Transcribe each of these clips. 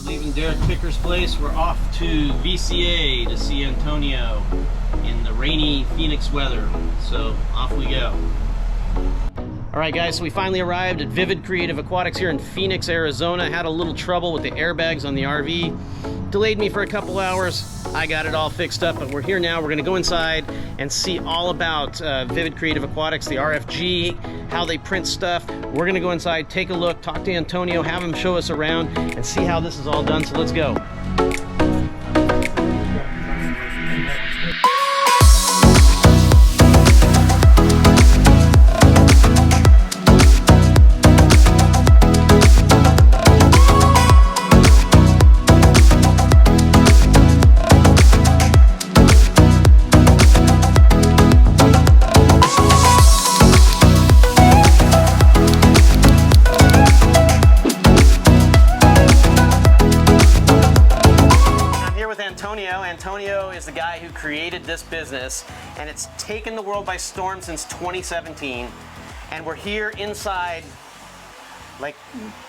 Leaving Derek Picker's place, we're off to VCA to see Antonio in the rainy Phoenix weather. So off we go. All right, guys, so we finally arrived at Vivid Creative Aquatics here in Phoenix, Arizona. Had a little trouble with the airbags on the RV. Delayed me for a couple hours. I got it all fixed up, but we're here now. We're gonna go inside and see all about Vivid Creative Aquatics, the RFG, how they print stuff. We're gonna go inside, take a look, talk to Antonio, have him show us around, and see how this is all done, so let's go. Antonio is the guy who created this business, and it's taken the world by storm since 2017. And we're here inside, like,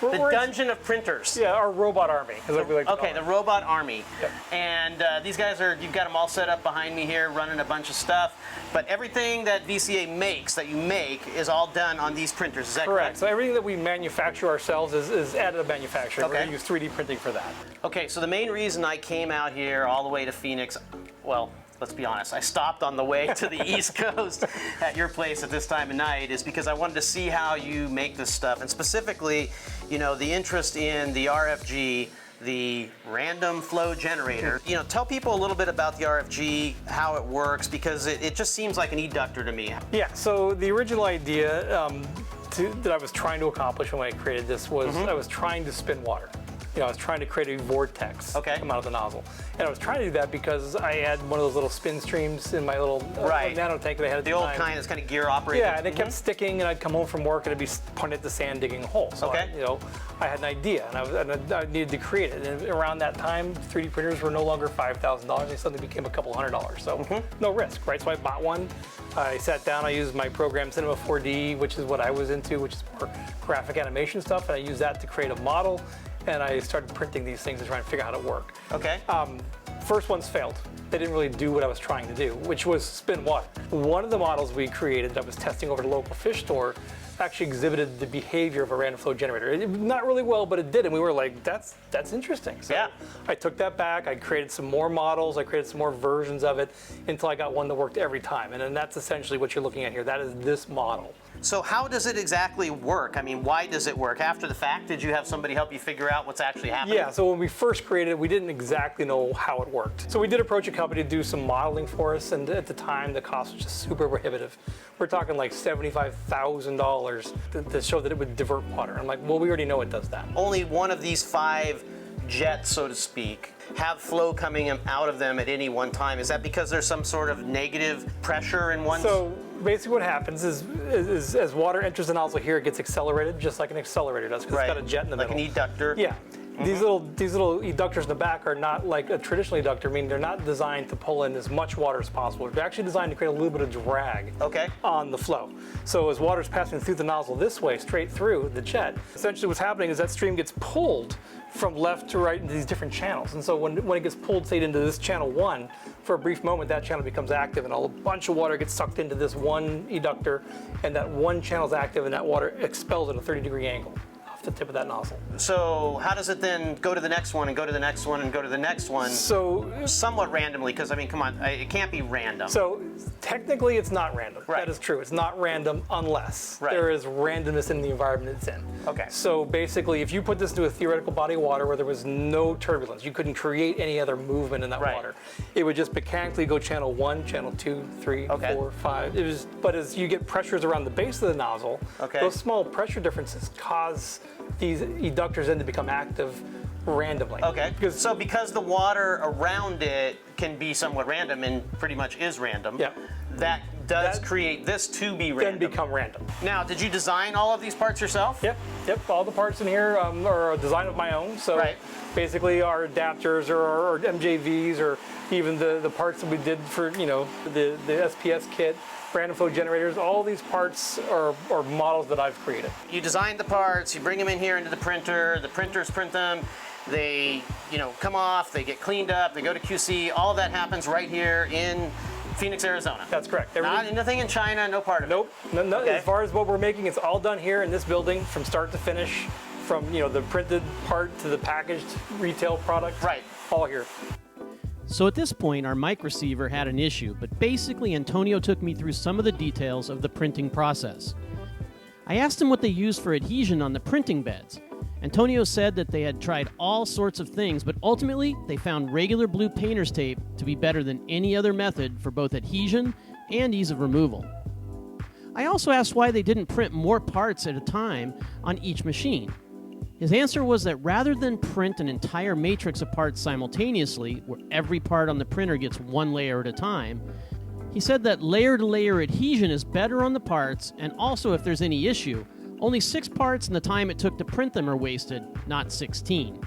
the dungeon of printers. Yeah, our robot army. Okay, the robot army. Yep. And these guys you've got them all set up behind me here, running a bunch of stuff. But everything that VCA makes, that you make, is all done on these printers. Is that correct? So everything that we manufacture ourselves is additive manufacturing. Okay. We're going to use 3D printing for that. Okay, so the main reason I came out here all the way to Phoenix, well, let's be honest, I stopped on the way to the East Coast at your place at this time of night, is because I wanted to see how you make this stuff, and specifically, you know, the interest in the RFG, the random flow generator. You know, tell people a little bit about the RFG, how it works, because it just seems like an eductor to me. Yeah, so the original idea that I was trying to accomplish when I created this was I was trying to spin water. You know, I was trying to create a vortex come out of the nozzle. And I was trying to do that because I had one of those little spin streams in my little nano tank that I had at the time. The old kind that's kind of gear operated. Yeah, and it kept sticking, and I'd come home from work and I'd be pointing at the sand digging a hole. So I had an idea, and I needed to create it. And around that time, 3D printers were no longer $5,000. They suddenly became a couple $100. So no risk, right? So I bought one. I sat down, I used my program Cinema 4D, which is what I was into, which is more graphic animation stuff, and I used that to create a model. And I started printing these things and trying to figure out how to work. Okay. First ones failed. They didn't really do what I was trying to do, which was spin water. One of the models we created that I was testing over at a local fish store actually exhibited the behavior of a random flow generator. Not really well, but it did, and we were like, that's interesting. So I took that back, I created some more models, I created some more versions of it until I got one that worked every time. And then that's essentially what you're looking at here. That is this model. So how does it exactly work? I mean, why does it work? After the fact, did you have somebody help you figure out what's actually happening? Yeah, so when we first created it, we didn't exactly know how it worked. So we did approach a company to do some modeling for us, and at the time, the cost was just super prohibitive. We're talking like $75,000 to show that it would divert water. I'm like, well, we already know it does that. Only one of these 5 jets, so to speak, have flow coming out of them at any one time. Is that because there's some sort of negative pressure in one? So basically what happens is as water enters the nozzle here, it gets accelerated just like an accelerator does, because it's got a jet in the middle. Like an eductor? Yeah. These little eductors in the back are not like a traditional eductor, meaning they're not designed to pull in as much water as possible. They're actually designed to create a little bit of drag on the flow. So as water's passing through the nozzle this way, straight through the jet, essentially what's happening is that stream gets pulled from left to right into these different channels. And so when it gets pulled, say, into this channel 1, for a brief moment, that channel becomes active, and a bunch of water gets sucked into this one eductor, and that one channel is active, and that water expels at a 30-degree angle off the tip of that nozzle. So how does it then go to the next one and go to the next one and go to the next one? So somewhat randomly, because I mean, come on, it can't be random. So technically it's not random. Right. That is true. It's not random unless there is randomness in the environment it's in. Okay. So basically, if you put this into a theoretical body of water where there was no turbulence, you couldn't create any other movement in that water. It would just mechanically go channel 1, channel 2, 3, 4, 5. But as you get pressures around the base of the nozzle, those small pressure differences cause these eductors then to become active randomly. Okay. Because the water around it can be somewhat random and pretty much is random. Yeah. That does create this to be random. Then become random. Now, did you design all of these parts yourself? Yep. All the parts in here are a design of my own. So basically, our adapters or MJVs or even the parts that we did for the SPS kit, random flow generators, all these parts are models that I've created. You design the parts, you bring them in here into the printers print them, they, you know, come off, they get cleaned up, they go to QC. All of that happens right here in Phoenix, Arizona. That's correct. Nothing in China, no part of it. Nope. No, okay. As far as what we're making, it's all done here in this building from start to finish, from, you know, the printed part to the packaged retail product. Right. All here. So at this point, our mic receiver had an issue, but basically Antonio took me through some of the details of the printing process. I asked him what they used for adhesion on the printing beds. Antonio said that they had tried all sorts of things, but ultimately they found regular blue painter's tape to be better than any other method for both adhesion and ease of removal. I also asked why they didn't print more parts at a time on each machine. His answer was that rather than print an entire matrix of parts simultaneously, where every part on the printer gets one layer at a time, he said that layer-to-layer adhesion is better on the parts, and also if there's any issue, only 6 parts and the time it took to print them are wasted, not 16.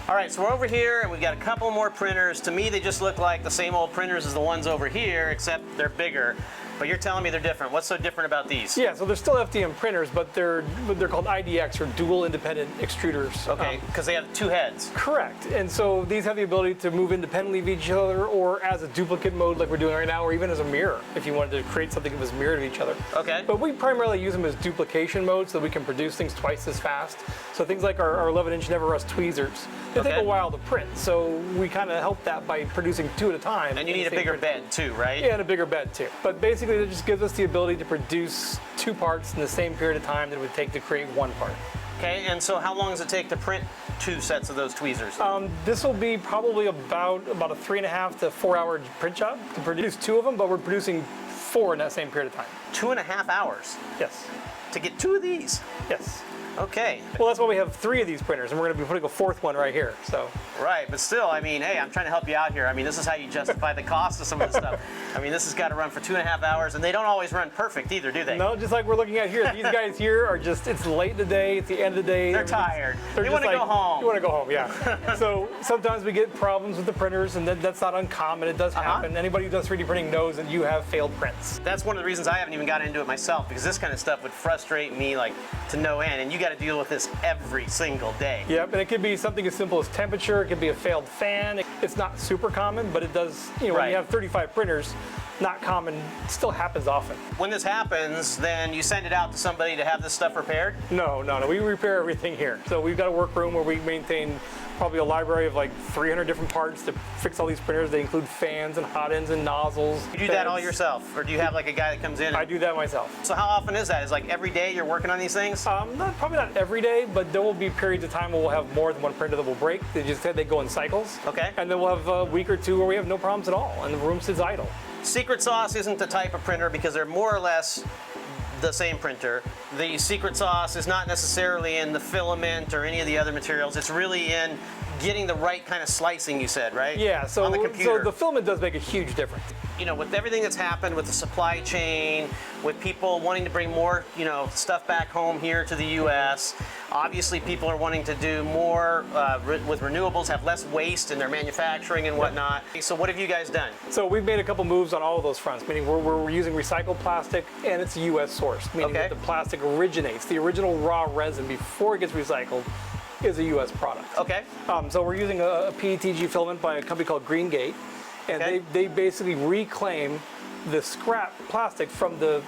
All right, so we're over here and we've got a couple more printers. To me, they just look like the same old printers as the ones over here, except they're bigger. But you're telling me they're different. What's so different about these? Yeah, so they're still FDM printers, but they're called IDX, or dual independent extruders. Okay, because they have 2 heads. Correct. And so these have the ability to move independently of each other, or as a duplicate mode like we're doing right now, or even as a mirror, if you wanted to create something that was mirrored of each other. Okay. But we primarily use them as duplication mode so that we can produce things twice as fast. So things like our 11-inch Never Rust tweezers, they take a while to print. So we kind of help that by producing 2 at a time. And you need a bigger bed too, right? Yeah, and a bigger bed too. But basically it just gives us the ability to produce 2 parts in the same period of time that it would take to create 1 part. Okay, and so how long does it take to print 2 sets of those tweezers? This will be probably about a 3.5 to 4 hour print job to produce 2 of them, but we're producing 4 in that same period of time. 2.5 hours? Yes. To get 2 of these? Yes. Okay. Well, that's why we have 3 of these printers, and we're going to be putting a 4th one right here. So. Right, but still, I mean, hey, I'm trying to help you out here. I mean, this is how you justify the cost of some of this stuff. I mean, this has got to run for 2.5 hours, and they don't always run perfect either, do they? No, just like we're looking at here. These guys here are just, it's late in the day, it's the end of the day. They're tired. You want to like, go home. You want to go home, yeah. So sometimes we get problems with the printers, and that's not uncommon. It does happen. Anybody who does 3D printing knows that you have failed prints. That's one of the reasons I haven't even gotten into it myself, because this kind of stuff would frustrate me like to no end, and you got to deal with this every single day. Yep, and it could be something as simple as temperature. It could be a failed fan. It's not super common, but it does, you know, when you have 35 printers, not common, still happens often. When this happens, then you send it out to somebody to have this stuff repaired? No, we repair everything here. So we've got a workroom where we maintain probably a library of like 300 different parts to fix all these printers. They include fans and hot ends and nozzles. You do that all yourself, or do you have like a guy that comes in? I do that myself. So how often is that? Is like every day you're working on these things? Probably not every day, but there will be periods of time where we'll have more than 1 printer that will break. They just said they go in cycles. Okay. And then we'll have a week or 2 where we have no problems at all, and the room sits idle. Secret Sauce isn't the type of printer because they're more or less the same printer. The secret sauce is not necessarily in the filament or any of the other materials. It's really in getting the right kind of slicing, you said, right? Yeah, so, on the computer. So the filament does make a huge difference. You know, with everything that's happened with the supply chain, with people wanting to bring more, you know, stuff back home here to the U.S., obviously people are wanting to do more with renewables, have less waste in their manufacturing and whatnot. So what have you guys done? So we've made a couple moves on all of those fronts, meaning we're using recycled plastic, and it's U.S. sourced, meaning that the plastic originates. The original raw resin before it gets recycled is a U.S. product. Okay. So we're using a PETG filament by a company called Green Gate, and they basically reclaim the scrap plastic from the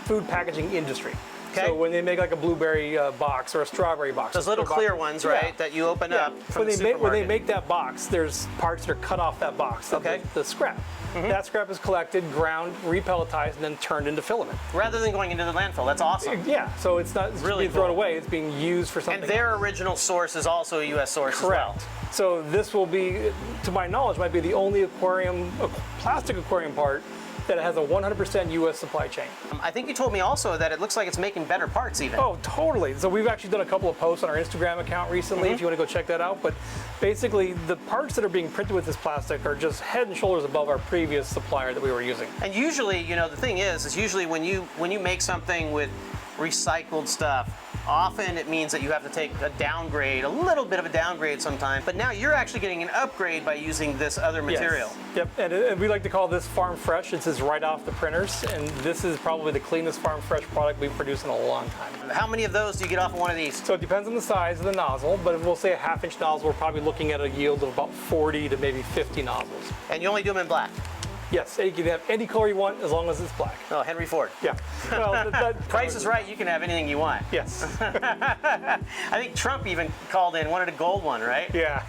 food packaging industry. Okay. So when they make like a blueberry box or a strawberry box. Those little clear ones, right, that you open up from the supermarket. When they make that box, there's parts that are cut off that box. The scrap. That scrap is collected, ground, repelletized, and then turned into filament. Rather than going into the landfill, that's awesome. Yeah, so it's not really being thrown away, it's being used for something And their original source is also a U.S. source as well. So this will be, to my knowledge, might be the only plastic aquarium part that has a 100% U.S. supply chain. I think you told me also that it looks like it's making better parts even. Oh, totally. So we've actually done a couple of posts on our Instagram account recently, if you want to go check that out. But basically, the parts that are being printed with this plastic are just head and shoulders above our previous supplier that we were using. And usually, you know, the thing is usually when you make something with recycled stuff, often it means that you have to take a downgrade, a little bit of a downgrade sometimes, but now you're actually getting an upgrade by using this other material. Yes. Yep, and we like to call this farm fresh. It's just right off the printers, and this is probably the cleanest farm fresh product we've produced in a long time. How many of those do you get off of one of these? So it depends on the size of the nozzle, but if we'll say a 1/2 inch nozzle, we're probably looking at a yield of about 40 to maybe 50 nozzles. And you only do them in black? Yes, you can have any color you want as long as it's black. Oh, Henry Ford. Yeah. Well, Price is right, you can have anything you want. Yes. I think Trump even called in, wanted a gold one, right? Yeah.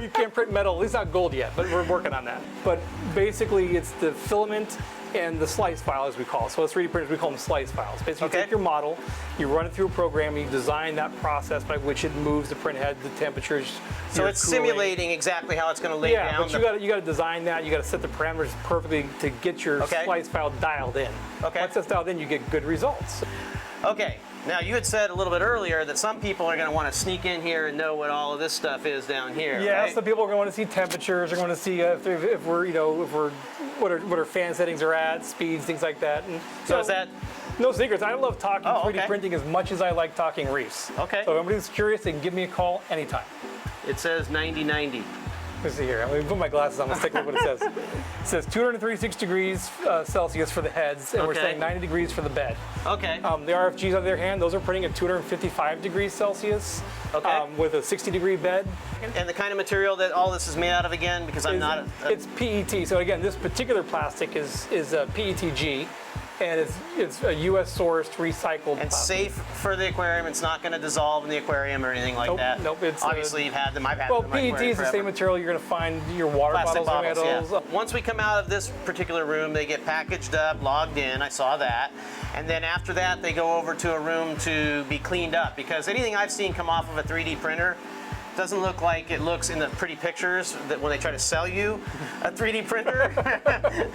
You can't print metal, at least not gold yet, but we're working on that. But basically it's the filament and the slice file, as we call it. So as 3D printers, we call them slice files. Basically, you take your model, you run it through a program, you design that process by which it moves the print head, the temperatures. So it's cooling. Simulating exactly how it's going to lay down. Yeah, but you got to design that. You got to set the parameters perfectly to get your slice file dialed in. Okay. Once that's dialed in, you get good results. Okay. Now, you had said a little bit earlier that some people are going to want to sneak in here and know what all of this stuff is down here. Yeah, right? some people are going to want to see temperatures. They're going to see if we're, what our fan settings are at, speeds, things like that. And so is that? No secrets. I love talking 3D printing as much as I like talking reefs. Okay. So if anybody's curious, they can give me a call anytime. It says 90-90. Let's see here. Let me put my glasses on. Let's take a look what it says. It says 236 degrees Celsius for the heads, and we're saying 90 degrees for the bed. Okay. The RFGs, on the other hand, those are printing at 255 degrees Celsius with a 60-degree bed. And the kind of material that all this is made out of again, because I'm not... It's PET. So again, this particular plastic is PETG. And it's a U.S. sourced, recycled and plastic. safe for the aquarium. It's not going to dissolve in the aquarium or anything like that. Nope. It's obviously you've had them. I've had them. Well, PET is the same material you're going to find your water Plastic bottles. Yeah. Once we come out of this particular room, they get packaged up, logged in. I saw that, and then after that, they go over to a room to be cleaned up, because anything I've seen come off of a 3D printer doesn't look like it looks in the pretty pictures that when they try to sell you a 3D printer.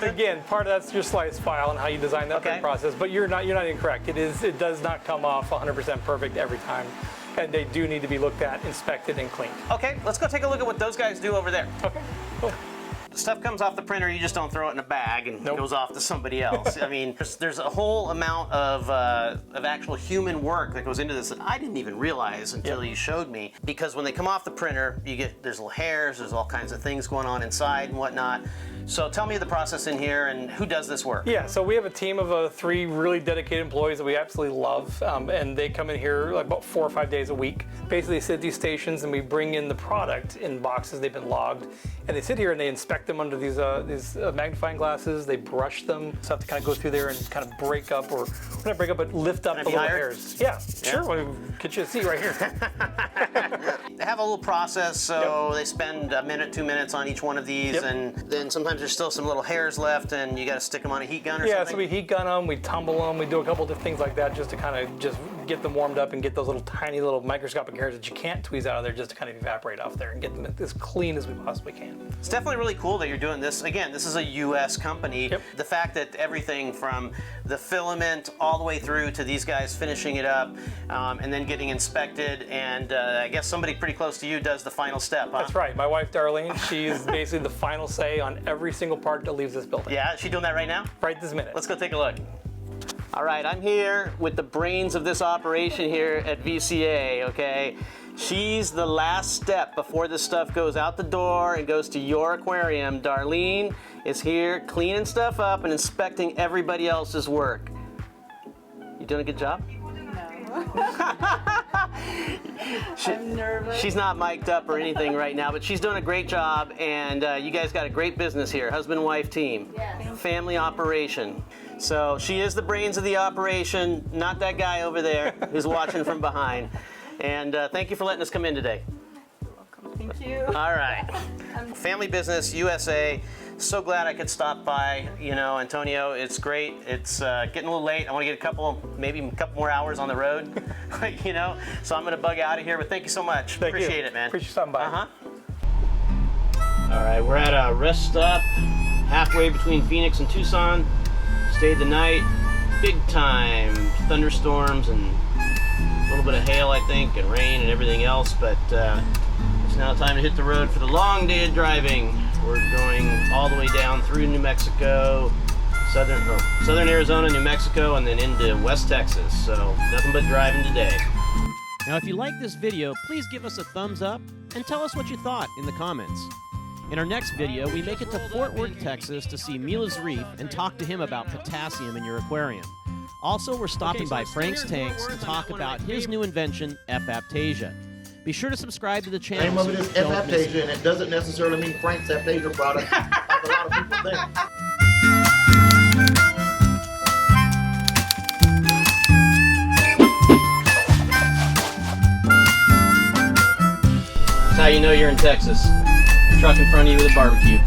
Again, part of that's your slice file and how you design that print process, but you're not incorrect. It does not come off 100% perfect every time, and they do need to be looked at, inspected, and cleaned. Okay, let's go take a look at what those guys do over there. Okay, cool. Stuff comes off the printer, you just don't throw it in a bag and it goes off to somebody else. I mean, there's a whole amount of actual human work that goes into this that I didn't even realize until you showed me. Because when they come off the printer, there's little hairs, there's all kinds of things going on inside and whatnot. So tell me the process in here and who does this work? Yeah, so we have a team of 3 really dedicated employees that we absolutely love, and they come in here like about 4 or 5 days a week. Basically, they sit at these stations and we bring in the product in boxes. They've been logged, and they sit here and they inspect them under these magnifying glasses. They brush them, so I have to kind of go through there and kind of break up, or not break up, but lift up the little hairs. Yeah, sure. We'll get you a seat right here. They have a little process, so they spend a minute, 2 minutes on each one of these, and then sometimes there's still some little hairs left, and you got to stick them on a heat gun or something? Yeah, so we heat gun them, we tumble them, we do a couple of things like that just to kind of just get them warmed up and get those little tiny little microscopic hairs that you can't tweeze out of there just to kind of evaporate off there and get them as clean as we possibly can. It's definitely really cool that you're doing this. Again, this is a U.S. company. The fact that everything from the filament all the way through to these guys finishing it up and then getting inspected, and I guess somebody pretty close to you does the final step, huh? That's right. My wife, Darlene, she is basically the final say on every single part that leaves this building. Yeah, is she doing that right now? Right this minute. Let's go take a look. All right, I'm here with the brains of this operation here at VCA, okay? She's the last step before this stuff goes out the door and goes to your aquarium. Darlene is here cleaning stuff up and inspecting everybody else's work. You doing a good job? I'm nervous. She's not mic'd up or anything right now, but she's doing a great job, and you guys got a great business here, husband-wife team. Yes. Family operation. So she is the brains of the operation, not that guy over there who's watching from behind. And thank you for letting us come in today. You're welcome. Thank you. All right. Family business, USA. So glad I could stop by. You know, Antonio, it's great. It's getting a little late. I want to get maybe a couple more hours on the road, you know. So I'm going to bug out of here, but thank you so much. Appreciate it, man. Appreciate you stopping by. All right, we're at a rest stop halfway between Phoenix and Tucson. Stayed the night. Big time thunderstorms and a little bit of hail, I think, and rain and everything else, but it's now time to hit the road for the long day of driving. We're going all the way down through New Mexico, southern Arizona, New Mexico, and then into West Texas. So nothing but driving today. Now, if you like this video, please give us a thumbs up and tell us what you thought in the comments. In our next video, we make it to Fort Worth, Texas to see Mila's Reef and talk to him about potassium in your aquarium. Also, we're stopping by Frank's Tanks to talk about his new invention, F-Aptasia. Be sure to subscribe to the channel. The name of it is F-Aptasia, and it doesn't necessarily mean Frank's Aptasia product, like a lot of people think. That's how you know you're in Texas. Truck in front of you with a barbecue.